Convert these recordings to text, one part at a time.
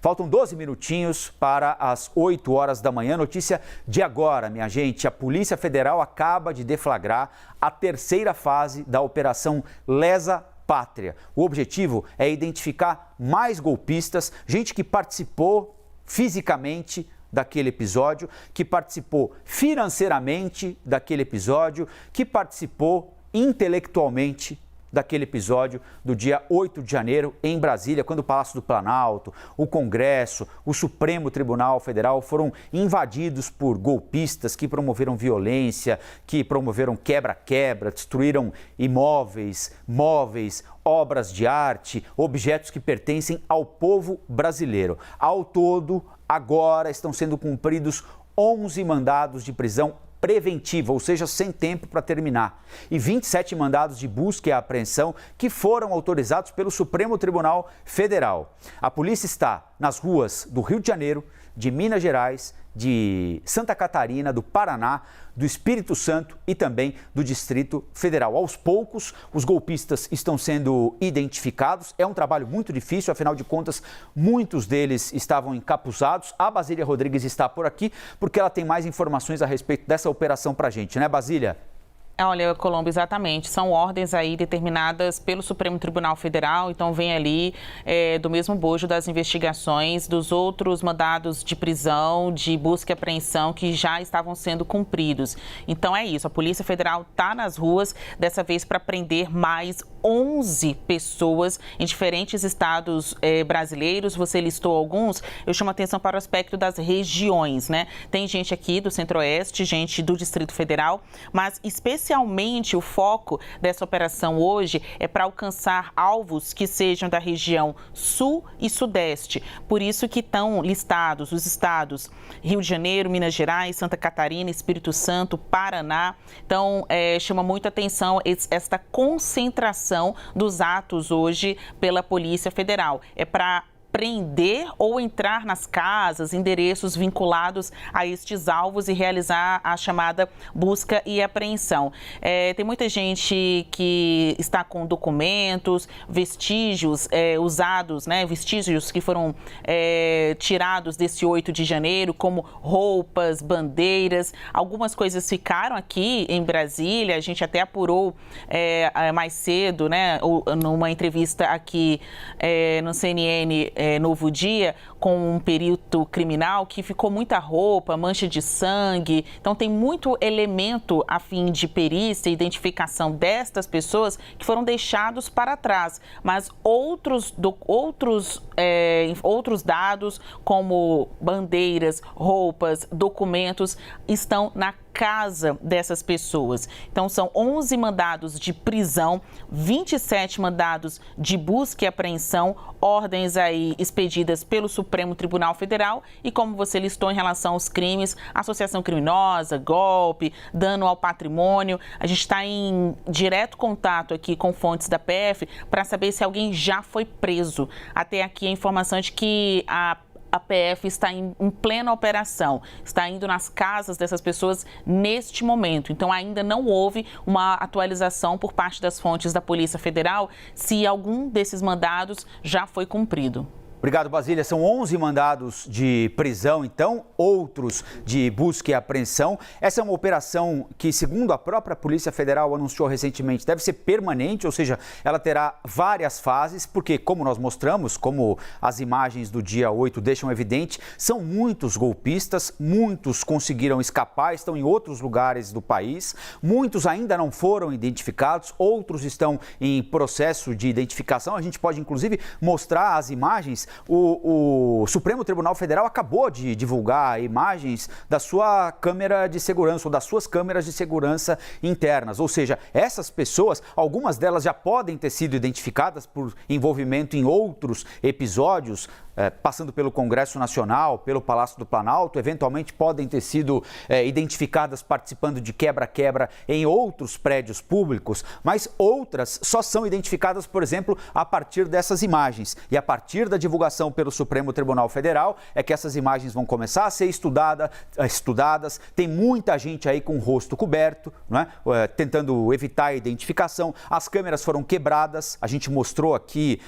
Faltam 12 minutinhos para as 8 horas da manhã. Notícia de agora, minha gente. A Polícia Federal acaba de deflagrar a terceira fase da Operação Lesa Pátria. O objetivo é identificar mais golpistas, gente que participou fisicamente daquele episódio, que participou financeiramente daquele episódio, que participou intelectualmente daquele episódio do dia 8 de janeiro em Brasília, quando o Palácio do Planalto, o Congresso, o Supremo Tribunal Federal foram invadidos por golpistas que promoveram violência, que promoveram quebra-quebra, destruíram imóveis, móveis, obras de arte, objetos que pertencem ao povo brasileiro. Ao todo, agora estão sendo cumpridos 11 mandados de prisão preventiva, ou seja, sem tempo para terminar, e 27 mandados de busca e apreensão que foram autorizados pelo Supremo Tribunal Federal. A polícia está nas ruas do Rio de Janeiro, de Minas Gerais, de Santa Catarina, do Paraná, do Espírito Santo e também do Distrito Federal. Aos poucos, os golpistas estão sendo identificados. É um trabalho muito difícil, afinal de contas, muitos deles estavam encapuzados. A Basília Rodrigues está por aqui porque ela tem mais informações a respeito dessa operação para a gente, né, Basília? Olha, Colombo, exatamente. São ordens aí determinadas pelo Supremo Tribunal Federal, então vem ali do mesmo bojo das investigações dos outros mandados de prisão, de busca e apreensão que já estavam sendo cumpridos. Então é isso, a Polícia Federal está nas ruas, dessa vez para prender mais 11 pessoas em diferentes estados brasileiros. Você listou alguns, eu chamo a atenção para o aspecto das regiões, né? Tem gente aqui do Centro-Oeste, gente do Distrito Federal, mas especialmente o foco dessa operação hoje é para alcançar alvos que sejam da região Sul e Sudeste. Por isso que estão listados os estados Rio de Janeiro, Minas Gerais, Santa Catarina, Espírito Santo, Paraná. Então, chama muito atenção esta concentração dos atos hoje pela Polícia Federal. É para prender ou entrar nas casas, endereços vinculados a estes alvos e realizar a chamada busca e apreensão. Tem muita gente que está com documentos, vestígios usados, né, vestígios que foram tirados desse 8 de janeiro, como roupas, bandeiras. Algumas coisas ficaram aqui em Brasília, a gente até apurou mais cedo, né, numa entrevista aqui no CNN, Novo Dia, com um perito criminal, que ficou muita roupa, mancha de sangue. Então tem muito elemento a fim de perícia e identificação destas pessoas que foram deixados para trás. Mas outros dados, como bandeiras, roupas, documentos, estão na casa dessas pessoas. Então, são 11 mandados de prisão, 27 mandados de busca e apreensão, ordens aí expedidas pelo Supremo Tribunal Federal e, como você listou em relação aos crimes, associação criminosa, golpe, dano ao patrimônio. A gente está em direto contato aqui com fontes da PF para saber se alguém já foi preso. Até aqui a informação de que a PF está em plena operação, está indo nas casas dessas pessoas neste momento. Então, ainda não houve uma atualização por parte das fontes da Polícia Federal se algum desses mandados já foi cumprido. Obrigado, Basília. São 11 mandados de prisão, então, outros de busca e apreensão. Essa é uma operação que, segundo a própria Polícia Federal anunciou recentemente, deve ser permanente, ou seja, ela terá várias fases, porque, como nós mostramos, como as imagens do dia 8 deixam evidente, são muitos golpistas, muitos conseguiram escapar, estão em outros lugares do país, muitos ainda não foram identificados, outros estão em processo de identificação. A gente pode, inclusive, mostrar as imagens. O Supremo Tribunal Federal acabou de divulgar imagens da sua câmera de segurança ou das suas câmeras de segurança internas. Ou seja, essas pessoas, algumas delas já podem ter sido identificadas por envolvimento em outros episódios, passando pelo Congresso Nacional, pelo Palácio do Planalto, eventualmente podem ter sido identificadas participando de quebra-quebra em outros prédios públicos, mas outras só são identificadas, por exemplo, a partir dessas imagens. E a partir da divulgação pelo Supremo Tribunal Federal é que essas imagens vão começar a ser estudadas. Tem muita gente aí com o rosto coberto, não é? Tentando evitar a identificação. As câmeras foram quebradas, a gente mostrou aqui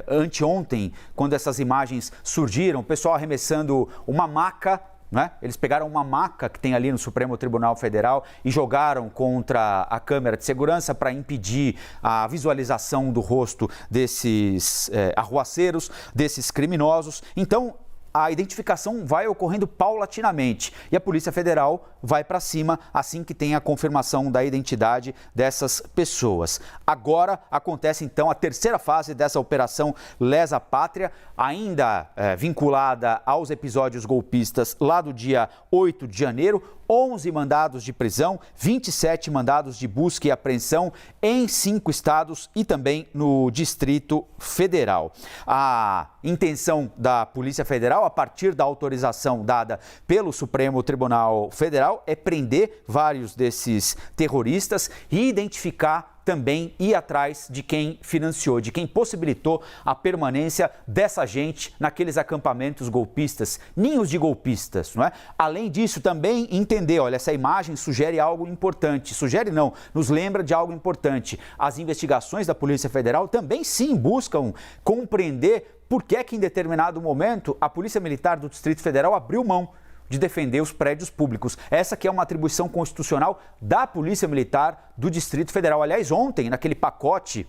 anteontem, quando essas imagens imagens surgiram, o pessoal arremessando uma maca, né? Eles pegaram uma maca que tem ali no Supremo Tribunal Federal e jogaram contra a câmera de segurança para impedir a visualização do rosto desses arruaceiros, desses criminosos. Então, a identificação vai ocorrendo paulatinamente e a Polícia Federal vai para cima assim que tem a confirmação da identidade dessas pessoas. Agora acontece então a terceira fase dessa operação Lesa Pátria, ainda vinculada aos episódios golpistas lá do dia 8 de janeiro, 11 mandados de prisão, 27 mandados de busca e apreensão em 5 estados e também no Distrito Federal. A intenção da Polícia Federal, a partir da autorização dada pelo Supremo Tribunal Federal, é prender vários desses terroristas e identificar também ir atrás de quem financiou, de quem possibilitou a permanência dessa gente naqueles acampamentos golpistas, ninhos de golpistas, não é? Além disso, também entender, olha, essa imagem sugere algo importante, sugere não, nos lembra de algo importante. As investigações da Polícia Federal também sim buscam compreender por que em determinado momento a Polícia Militar do Distrito Federal abriu mão de defender os prédios públicos. Essa que é uma atribuição constitucional da Polícia Militar do Distrito Federal. Aliás, ontem, naquele pacote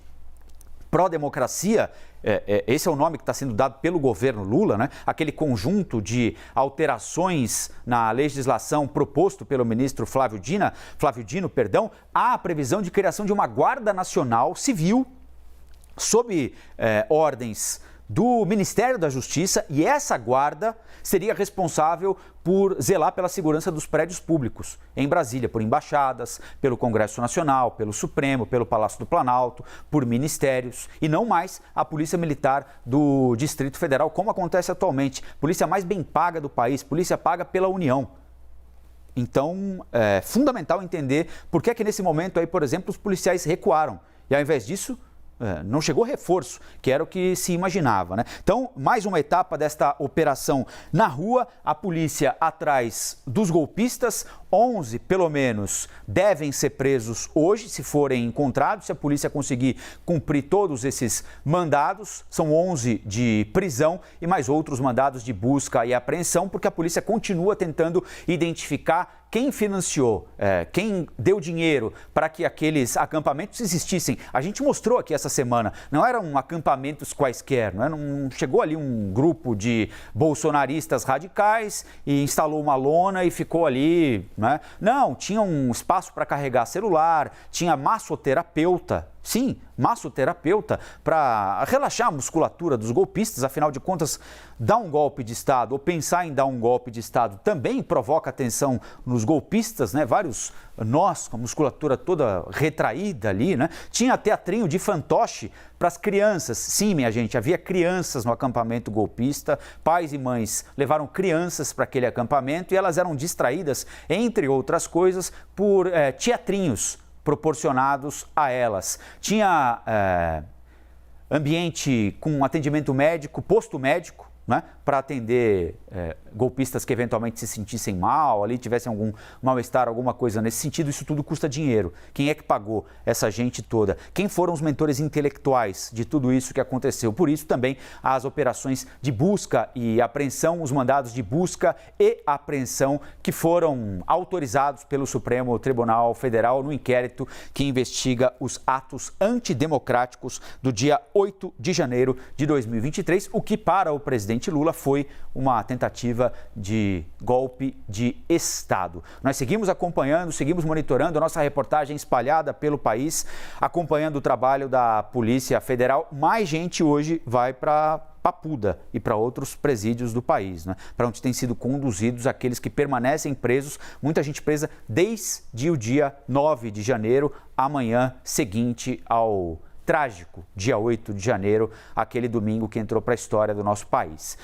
pró-democracia, esse é o nome que está sendo dado pelo governo Lula, né? Aquele conjunto de alterações na legislação proposto pelo ministro Flávio Dino, há a previsão de criação de uma Guarda Nacional Civil sob ordens do Ministério da Justiça, e essa guarda seria responsável por zelar pela segurança dos prédios públicos em Brasília, por embaixadas, pelo Congresso Nacional, pelo Supremo, pelo Palácio do Planalto, por ministérios, e não mais a Polícia Militar do Distrito Federal, como acontece atualmente. Polícia mais bem paga do país, polícia paga pela União. Então, é fundamental entender por que é que nesse momento aí, por exemplo, os policiais recuaram. E ao invés disso, não chegou reforço, que era o que se imaginava, né? Então, mais uma etapa desta operação na rua, a polícia atrás dos golpistas, 11 pelo menos devem ser presos hoje, se forem encontrados, se a polícia conseguir cumprir todos esses mandados, são 11 de prisão e mais outros mandados de busca e apreensão, porque a polícia continua tentando identificar quem financiou, quem deu dinheiro para que aqueles acampamentos existissem. A gente mostrou aqui essa semana, não eram acampamentos quaisquer, não chegou ali um grupo de bolsonaristas radicais e instalou uma lona e ficou ali, né? Não, tinha um espaço para carregar celular, tinha massoterapeuta. Sim, massoterapeuta para relaxar a musculatura dos golpistas, afinal de contas, dar um golpe de Estado ou pensar em dar um golpe de Estado também provoca tensão nos golpistas, né? Vários nós com a musculatura toda retraída ali, né? Tinha teatrinho de fantoche para as crianças. Sim, minha gente, havia crianças no acampamento golpista, pais e mães levaram crianças para aquele acampamento e elas eram distraídas, entre outras coisas, por teatrinhos proporcionados a elas. Tinha ambiente com atendimento médico, posto médico, né, para atender golpistas que eventualmente se sentissem mal, ali tivessem algum mal-estar, alguma coisa nesse sentido. Isso tudo custa dinheiro. Quem é que pagou essa gente toda? Quem foram os mentores intelectuais de tudo isso que aconteceu? Por isso também as operações de busca e apreensão, os mandados de busca e apreensão que foram autorizados pelo Supremo Tribunal Federal no inquérito que investiga os atos antidemocráticos do dia 8 de janeiro de 2023, o que para o presidente Lula foi uma tentativa de golpe de Estado. Nós seguimos acompanhando, seguimos monitorando a nossa reportagem espalhada pelo país, acompanhando o trabalho da Polícia Federal. Mais gente hoje vai para Papuda e para outros presídios do país, né? Para onde têm sido conduzidos aqueles que permanecem presos, muita gente presa desde o dia 9 de janeiro, amanhã seguinte ao trágico dia 8 de janeiro, aquele domingo que entrou para a história do nosso país.